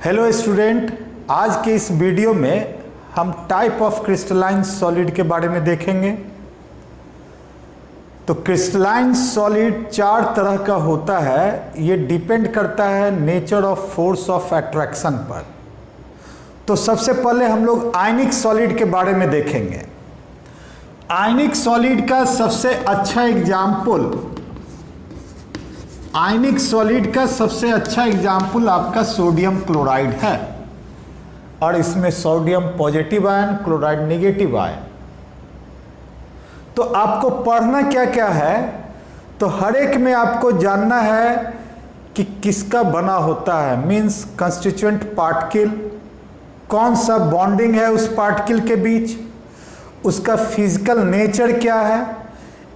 Hello student, आज के इस वीडियो में हम टाइप ऑफ क्रिस्टलाइन सॉलिड के बारे में देखेंगे। तो क्रिस्टलाइन सॉलिड चार तरह का होता है। ये डिपेंड करता है nature of force of attraction पर। तो सबसे पहले हम लोग आयनिक सॉलिड के बारे में देखेंगे। आयनिक सॉलिड का सबसे अच्छा एग्जाम्पल आपका सोडियम क्लोराइड है, और इसमें sodium positive ion, chloride negative ion. तो आपको पढ़ना क्या क्या है, तो हर एक में आपको जानना है कि किसका बना होता है, मीन्स कंस्टिट्यूएंट पार्टिकल, कौन सा बॉन्डिंग है उस पार्टिकल के बीच, उसका फिजिकल नेचर क्या है,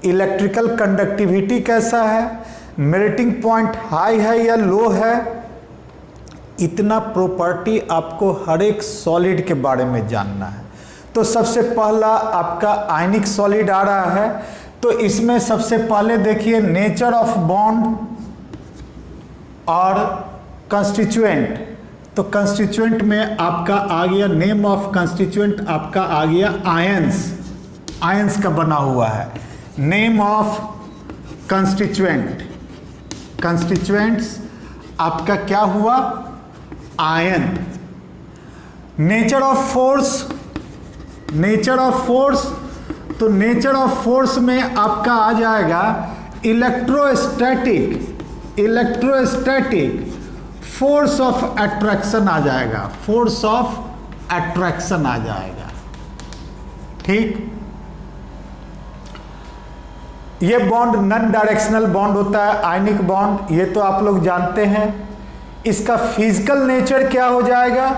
इलेक्ट्रिकल कंडक्टिविटी कैसा है, मेल्टिंग पॉइंट हाई है या लो है। इतना प्रॉपर्टी आपको हर एक सॉलिड के बारे में जानना है। तो सबसे पहला आपका आयनिक सॉलिड आ रहा है। तो इसमें सबसे पहले देखिए नेचर ऑफ बॉन्ड और कंस्टिट्यूएंट। तो कंस्टिट्यूएंट में आपका आ गया, नेम ऑफ कंस्टिट्यूएंट आपका आ गया आयंस का बना हुआ है। नेम ऑफ कंस्टिट्यूएंट्स आपका क्या हुआ, आयन। नेचर ऑफ फोर्स, तो नेचर ऑफ फोर्स में आपका आ जाएगा इलेक्ट्रोस्टैटिक फोर्स ऑफ अट्रैक्शन आ जाएगा, ठीक। ये बॉन्ड नॉन डायरेक्शनल बॉन्ड होता है, आयनिक बॉन्ड, ये तो आप लोग जानते हैं। इसका फिजिकल नेचर क्या हो जाएगा,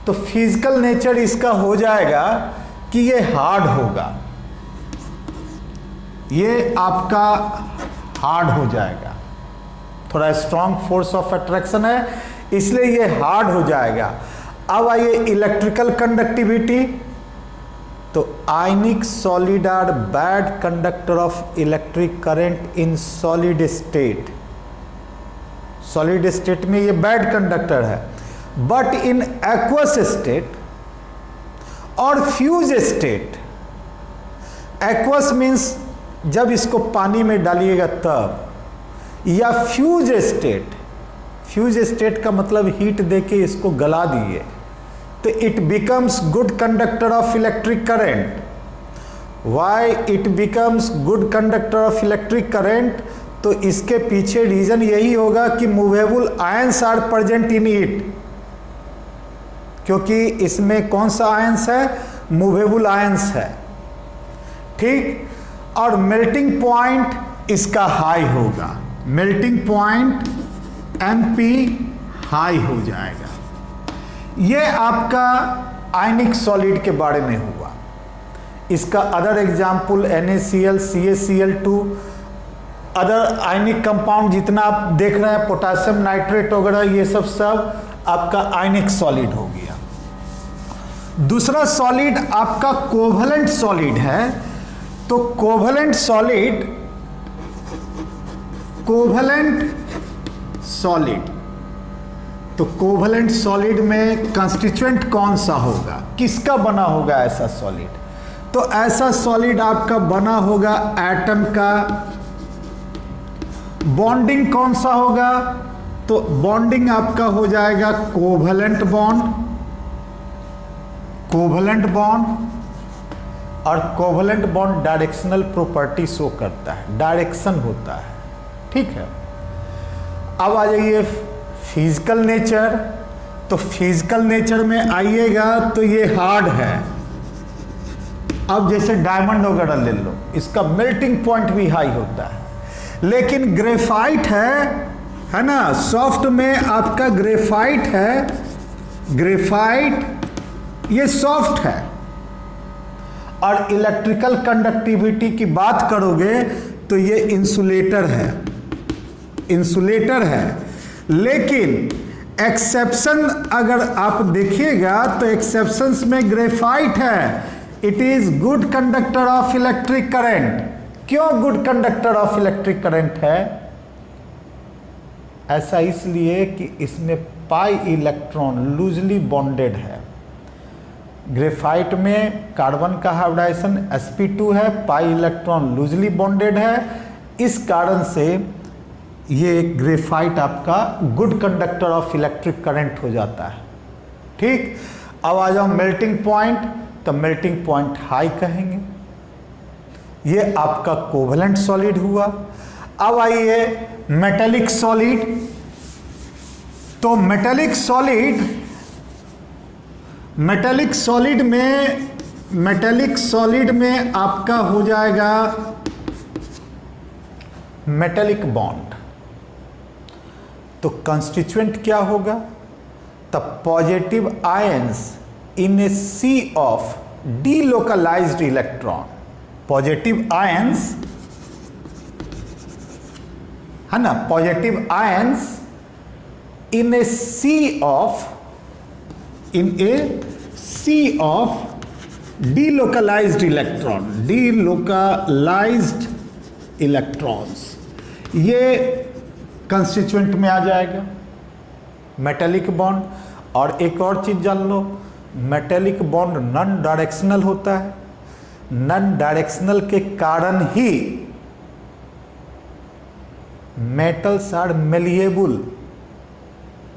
तो फिजिकल नेचर इसका हो जाएगा कि ये हार्ड होगा, ये आपका हार्ड हो जाएगा। थोड़ा स्ट्रॉन्ग फोर्स ऑफ अट्रैक्शन है, इसलिए ये हार्ड हो जाएगा। अब आइए इलेक्ट्रिकल कंडक्टिविटी। तो ionic solid are bad conductor of electric current in solid state में ये बैड कंडक्टर है, बट इन एक्वस स्टेट और फ्यूज स्टेट, एक्वस मीन्स जब इसको पानी में डालिएगा तब, या फ्यूज स्टेट का मतलब हीट देके इसको गला दिए, तो it becomes good conductor of electric current. Why it becomes good conductor of electric current, तो इसके पीछे रीजन यही होगा कि movable ions are present in it, क्योंकि इसमें कौन सा आयंस है, मूवेबल आयंस है, ठीक। और मेल्टिंग पॉइंट इसका हाई होगा, मेल्टिंग पॉइंट MP हाई हो जाएगा। ये आपका आयनिक सॉलिड के बारे में हुआ। इसका other example NaCl, CaCl2, other ionic compound जितना आप देख रहे हैं, पोटेशियम नाइट्रेट वगैरह, ये सब आपका आयनिक सॉलिड हो गया। दूसरा सॉलिड आपका कोवलेंट सॉलिड है। तो कोवलेंट सॉलिड में कंस्टिट्यूएंट कौन सा होगा, किसका बना होगा ऐसा सॉलिड, तो ऐसा सॉलिड आपका बना होगा एटम का। बॉन्डिंग कौन सा होगा, तो बॉन्डिंग आपका हो जाएगा कोवलेंट बॉन्ड, और covalent bond directional property show करता है, डायरेक्शन होता है, ठीक है। अब आ जाइए फिजिकल नेचर। तो फिजिकल नेचर में आइएगा तो ये हार्ड है। अब जैसे डायमंड वगैरह ले लो, इसका मेल्टिंग पॉइंट भी हाई होता है। लेकिन ग्रेफाइट है ना, सॉफ्ट में आपका ग्रेफाइट है, ये सॉफ्ट है। और इलेक्ट्रिकल कंडक्टिविटी की बात करोगे तो ये इंसुलेटर है। लेकिन एक्सेप्शन अगर आप देखिएगा तो एक्सेप्शंस में ग्रेफाइट है, it is good conductor of electric current. क्यों good conductor of electric current है, ऐसा इसलिए कि इसमें पाई इलेक्ट्रॉन लूजली बॉन्डेड है। ग्रेफाइट में कार्बन का हाइब्रिडाइजेशन sp2 है, पाई इलेक्ट्रॉन लूजली बॉन्डेड है। इस कारण से ये ग्रेफाइट आपका good conductor of electric current हो जाता है। ठीक, अब आ जाओ मेल्टिंग पॉइंट, तो मेल्टिंग पॉइंट हाई कहेंगे। ये आपका कोवेलेंट सॉलिड हुआ। अब आइए मेटेलिक सॉलिड, तो मेटेलिक सॉलिड में आपका हो जाएगा मेटेलिक बॉन्ड। तो कंस्टिट्यूएंट क्या होगा? The positive ions in a sea of delocalized electron. Positive ions है ना, positive ions in a sea of delocalized electrons, ये कंस्टिट्यूएंट में आ जाएगा मेटेलिक बॉन्ड। और एक और चीज जान लो, मेटेलिक बॉन्ड नॉन डायरेक्शनल होता है। नॉन डायरेक्शनल के कारण ही मेटल्स आर मेलिएबल,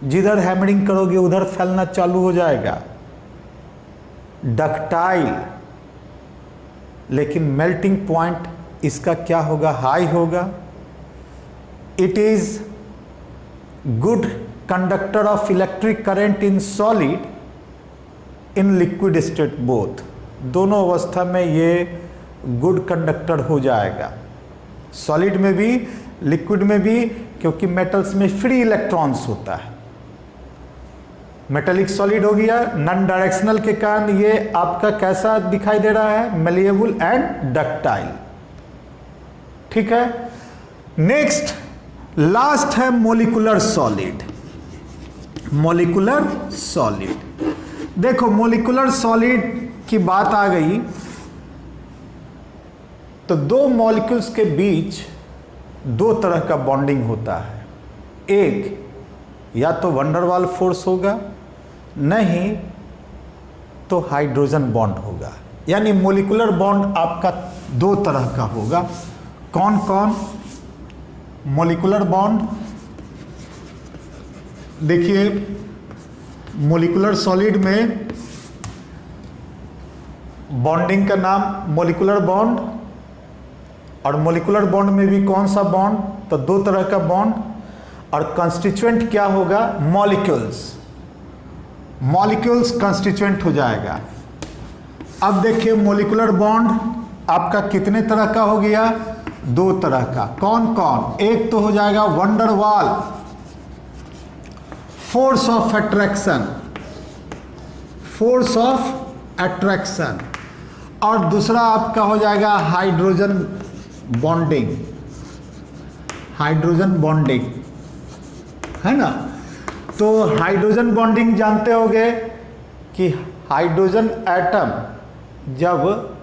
जिधर हैमरिंग करोगे उधर फैलना चालू हो जाएगा। डक्टाइल, लेकिन मेल्टिंग पॉइंट इसका क्या होगा? हाई होगा। It is good conductor of electric current in solid, in liquid state both. दोनों अवस्था में ये गुड कंडक्टर हो जाएगा, सॉलिड में भी लिक्विड में भी, क्योंकि मेटल्स में फ्री इलेक्ट्रॉन्स होता है। मेटेलिक सॉलिड हो गया, नॉन डायरेक्शनल के कारण ये आपका कैसा दिखाई दे रहा है? Malleable and ductile. ठीक है, नेक्स्ट लास्ट है मोलिकुलर सॉलिड। मोलिकुलर सॉलिड, देखो मोलिकुलर सॉलिड की बात आ गई तो दो मॉलिक्यूल्स के बीच दो तरह का बॉन्डिंग होता है। एक या तो वंडरवाल फोर्स होगा, नहीं तो हाइड्रोजन बॉन्ड होगा। यानी मोलिकुलर बॉन्ड आपका दो तरह का होगा। कौन कौन? मोलिकुलर बॉन्ड देखिए, मोलिकुलर सॉलिड में बॉन्डिंग का नाम मोलिकुलर बॉन्ड। और मोलिकुलर बॉन्ड में भी कौन सा बॉन्ड? तो दो तरह का बॉन्ड। और कंस्टिट्यूएंट क्या होगा? मॉलिक्यूल्स। मॉलिक्यूल्स कंस्टिट्यूएंट हो जाएगा। अब देखिए मोलिकुलर बॉन्ड आपका कितने तरह का हो गया? दो तरह का। कौन कौन? एक तो हो जाएगा van der Waals, force of attraction, force of attraction. और दूसरा आपका हो जाएगा हाइड्रोजन बॉन्डिंग, हाइड्रोजन बॉन्डिंग, है ना। तो हाइड्रोजन बॉन्डिंग जानते होंगे कि हाइड्रोजन एटम जब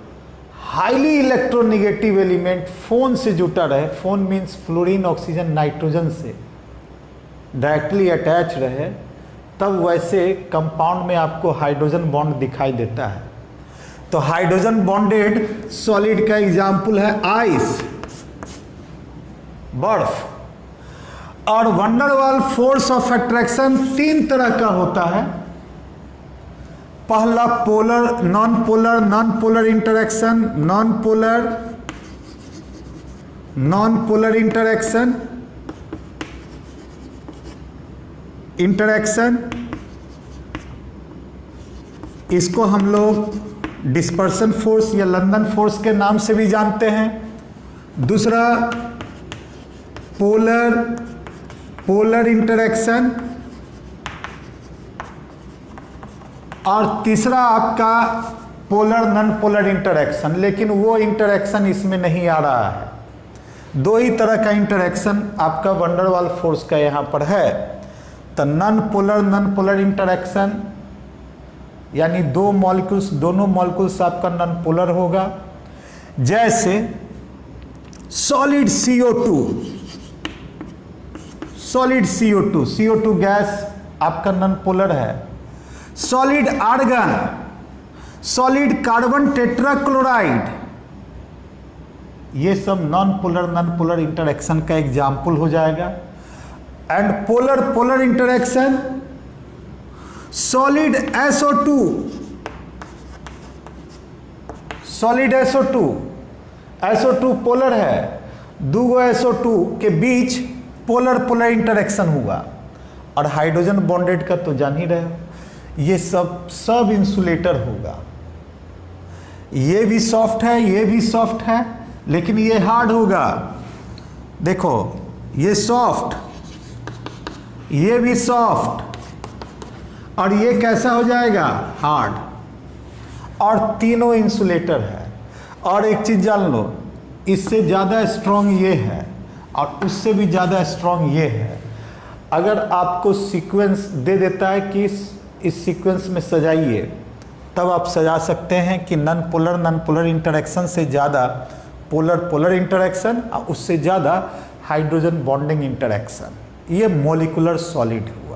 हाईली इलेक्ट्रोनेगेटिव एलिमेंट फोन से जुटा रहे, phone means fluorine oxygen nitrogen से डायरेक्टली अटैच रहे, तब वैसे कंपाउंड में आपको हाइड्रोजन बॉन्ड दिखाई देता है। तो हाइड्रोजन बॉन्डेड सॉलिड का एग्जाम्पल है आइस, बर्फ। और वंडरवाल फोर्स ऑफ अट्रैक्शन तीन तरह का होता है। पहला polar, non polar, non polar interaction, non polar, non polar interaction, interaction. इसको हम लोग डिस्पर्सन फोर्स या लंदन फोर्स के नाम से भी जानते हैं। दूसरा पोलर, पोलर इंटरैक्शन। और तीसरा आपका पोलर नॉन पोलर इंटरैक्शन, लेकिन वो इंटरैक्शन इसमें नहीं आ रहा है। दो ही तरह का इंटरैक्शन आपका वंडरवाल फोर्स का यहाँ पर है। तो नॉन पोलर इंटरैक्शन यानी दो मॉलिक्यूल्स, दोनों मॉलिक्यूल्स आपका नॉन पोलर होगा। जैसे solid CO2, solid CO2 gas आपका नॉन पोलर है। Solid argon, solid carbon tetrachloride, ये सब नॉन पोलर इंटरेक्शन का एग्जाम्पल हो जाएगा। And polar polar interaction, solid SO2, solid SO2 polar है, दूगो SO2 के बीच पोलर पोलर इंटरेक्शन हुआ। और हाइड्रोजन बॉन्डेड का तो जान ही रहे हो, ये सब इंसुलेटर होगा। ये भी सॉफ्ट है, ये भी सॉफ्ट है, लेकिन ये हार्ड होगा। देखो ये सॉफ्ट, ये भी सॉफ्ट, और ये कैसा हो जाएगा, हार्ड। और तीनों इंसुलेटर है। और एक चीज जान लो, इससे ज़्यादा स्ट्रॉन्ग ये है और उससे भी ज़्यादा स्ट्रॉन्ग ये है। अगर आपको सीक्वेंस दे देता है कि इस सीक्वेंस में सजाइए, तब आप सजा सकते हैं कि नॉन पोलर इंटरेक्शन से ज़्यादा पोलर पोलर इंटरेक्शन और उससे ज़्यादा हाइड्रोजन बॉन्डिंग इंटरेक्शन। ये मॉलिक्यूलर सॉलिड हुआ।